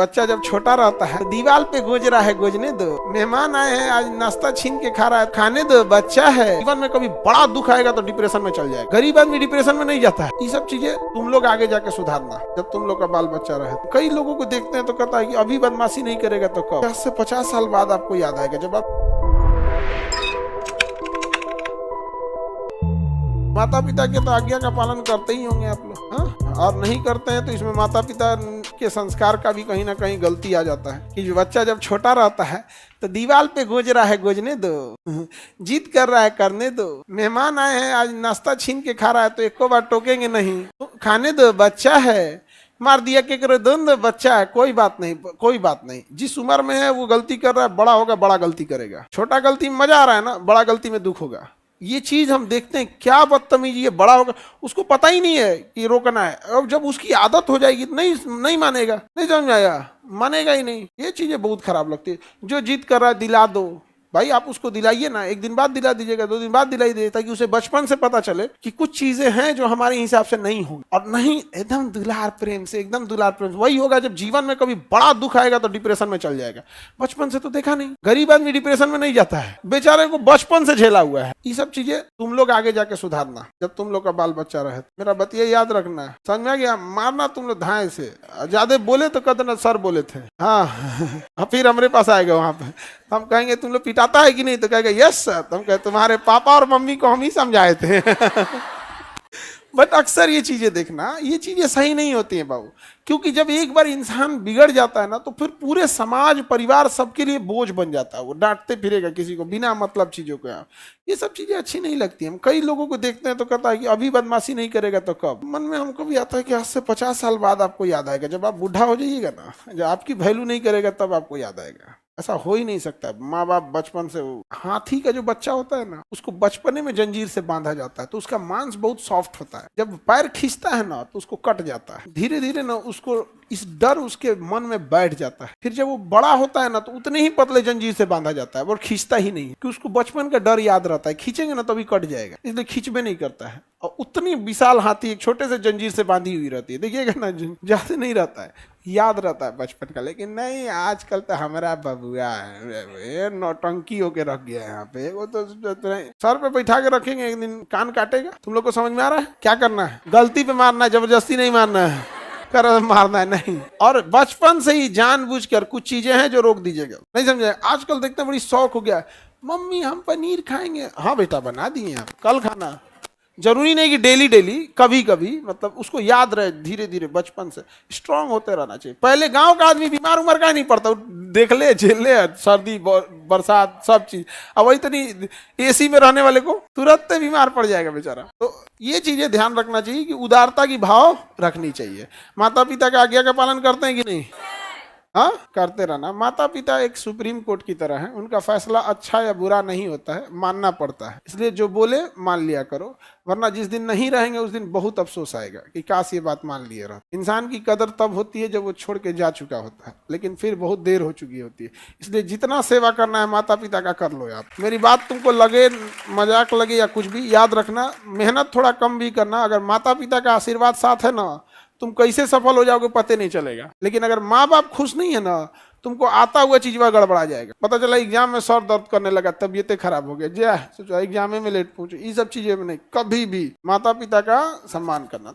बच्चा जब छोटा रहता है दीवार पे गोज रहा है, गोजने दो। मेहमान आए हैं, आज नाश्ता छीन के खा रहा है, खाने दो। बच्चा है, जीवन में कभी बड़ा दुख आएगा तो डिप्रेशन में चल जाएगा। गरीब आदमी डिप्रेशन में नहीं जाता है। ये सब चीजें तुम लोग आगे जाके सुधारना, जब तुम लोग का बाल बच्चा रहे। कई लोगों को देखते हैं तो कहता है कि अभी बदमाशी नहीं करेगा तो कब? 10 से 50 साल बाद आपको याद आएगा, जब आप माता पिता के तो आज्ञा का पालन करते ही होंगे आप लोग, हाँ? और नहीं करते हैं तो इसमें माता पिता के संस्कार का भी कहीं ना कहीं गलती आ जाता है कि बच्चा जब छोटा रहता है तो दीवार पे गोज रहा है, गोजने दो। जिद कर रहा है, करने दो। मेहमान आए हैं, आज नाश्ता छीन के खा रहा है तो एको बार टोकेंगे नहीं, तो खाने दो। बच्चा है, मार दिया के करो, दो बच्चा है, कोई बात नहीं, कोई बात नहीं। जिस उम्र में है वो गलती कर रहा है, बड़ा होगा बड़ा गलती करेगा। छोटा गलती में मजा आ रहा है ना, बड़ा गलती में दुख होगा। ये चीज हम देखते हैं, क्या बदतमीजी है। बड़ा होगा, उसको पता ही नहीं है कि रोकना है। अब जब उसकी आदत हो जाएगी नहीं मानेगा, नहीं समझ आएगा, मानेगा ही नहीं। ये चीजें बहुत खराब लगती है। जो जिद कर रहा है दिला दो भाई, आप उसको दिलाइए ना। एक दिन बाद दिला दीजिएगा, 2 दिन बाद दिलाई दीजिए, ताकि उसे बचपन से पता चले कि कुछ चीजें हैं जो हमारे हिसाब से नहीं होंगी। और नहीं, एकदम दुलार प्रेम से, एकदम दुलार प्रेम से। वही होगा जब जीवन में कभी बड़ा दुख आएगा तो डिप्रेशन में चल जाएगा। बचपन से तो देखा नहीं, गरीब आदमी डिप्रेशन में नहीं जाता है, बेचारे को बचपन से झेला हुआ है। ये सब चीजें तुम लोग आगे जाके सुधारना, जब तुम लोग का बाल बच्चा रहे। मेरा बतिया याद रखना है, समझ में आ गया? मारना तुम लोग धाए से, ज्यादा बोले तो कहते ना सर बोले थे, हाँ। फिर हमारे पास आएगा वहां पे, हम कहेंगे तुम लोग पिटाता है कि नहीं, तो कहेगा यस सर। तो हम कहे तुम्हारे पापा और मम्मी को हम ही समझाए थे। बट अक्सर ये चीजें देखना, ये चीजें सही नहीं होती हैं बाबू। क्योंकि जब एक बार इंसान बिगड़ जाता है ना, तो फिर पूरे समाज परिवार सबके लिए बोझ बन जाता है। वो डांटते फिरेगा किसी को बिना मतलब चीजों को। ये सब चीजें अच्छी नहीं लगती। हम कई लोगों को देखते हैं तो कहता है कि अभी बदमाशी नहीं करेगा तो कब? मन में हमको भी आता है कि आज से 50 साल बाद आपको याद आएगा, जब आप बूढ़ा हो जाइएगा ना, जब आपकी वैल्यू नहीं करेगा तब आपको याद आएगा। ऐसा हो ही नहीं सकता। माँ बाप बचपन से, हाथी का जो बच्चा होता है ना, उसको बचपने में जंजीर से बांधा जाता है, तो उसका मांस बहुत सॉफ्ट होता है। जब पैर खींचता है ना तो उसको कट जाता है। धीरे धीरे ना उसको इस डर उसके मन में बैठ जाता है। फिर जब वो बड़ा होता है ना तो उतने ही पतले जंजीर से बांधा जाता है, और खींचता ही नहीं है, कि उसको बचपन का डर याद रहता है, खींचेंगे ना तभी कट जाएगा, इसलिए खींचबे नहीं करता है। और उतनी विशाल हाथी एक छोटे से जंजीर से बांधी हुई रहती है, देखिएगा ना, ज्यादा नहीं रहता है, याद रहता है बचपन का। लेकिन नहीं, आजकल तो हमारा बबुआ है, नौटंकी होके रख गया है यहाँ पे। वो तो सर पे बैठा के रखेंगे, एक दिन कान काटेगा। तुम लोग को समझ में आ रहा है क्या करना है? गलती पे मारना है, जबरदस्ती नहीं मारना है, कर मारना है नहीं। और बचपन से ही जानबूझकर कुछ चीजें हैं जो रोक दीजिएगा, नहीं समझे? आजकल देखते हैं बड़ी शौक हो गया, मम्मी हम पनीर खाएंगे। हाँ बेटा बना दिए, आप कल खाना। जरूरी नहीं कि डेली डेली, कभी कभी, मतलब उसको याद रहे। धीरे धीरे बचपन से स्ट्रांग होते रहना चाहिए। पहले गांव का आदमी बीमार उमर का नहीं पड़ता, देख ले झेल ले, सर्दी बरसात सब चीज। अब वही तो नहीं, एसी में रहने वाले को तुरंत बीमार पड़ जाएगा बेचारा। तो ये चीजें ध्यान रखना चाहिए कि उदारता की भाव रखनी चाहिए। माता पिता का आज्ञा का पालन करते हैं कि नहीं? हाँ, करते रहना। माता पिता एक सुप्रीम कोर्ट की तरह है, उनका फैसला अच्छा या बुरा नहीं होता है, मानना पड़ता है। इसलिए जो बोले मान लिया करो, वरना जिस दिन नहीं रहेंगे उस दिन बहुत अफसोस आएगा कि काश ये बात मान लिए रहा। इंसान की कदर तब होती है जब वो छोड़ के जा चुका होता है, लेकिन फिर बहुत देर हो चुकी होती है। इसलिए जितना सेवा करना है माता पिता का कर लो आप। मेरी बात तुमको लगे मजाक लगे या कुछ भी, याद रखना, मेहनत थोड़ा कम भी करना। अगर माता पिता का आशीर्वाद साथ है ना, तुम कैसे सफल हो जाओगे पता नहीं चलेगा। लेकिन अगर माँ बाप खुश नहीं है ना, तुमको आता हुआ चीज वह गड़बड़ा जाएगा। पता चला एग्जाम में सर दर्द करने लगा, तबीयतें खराब हो गया, जा सोचो एग्जाम में लेट पहुंचे। ये सब चीजें में नहीं, कभी भी माता पिता का सम्मान करना।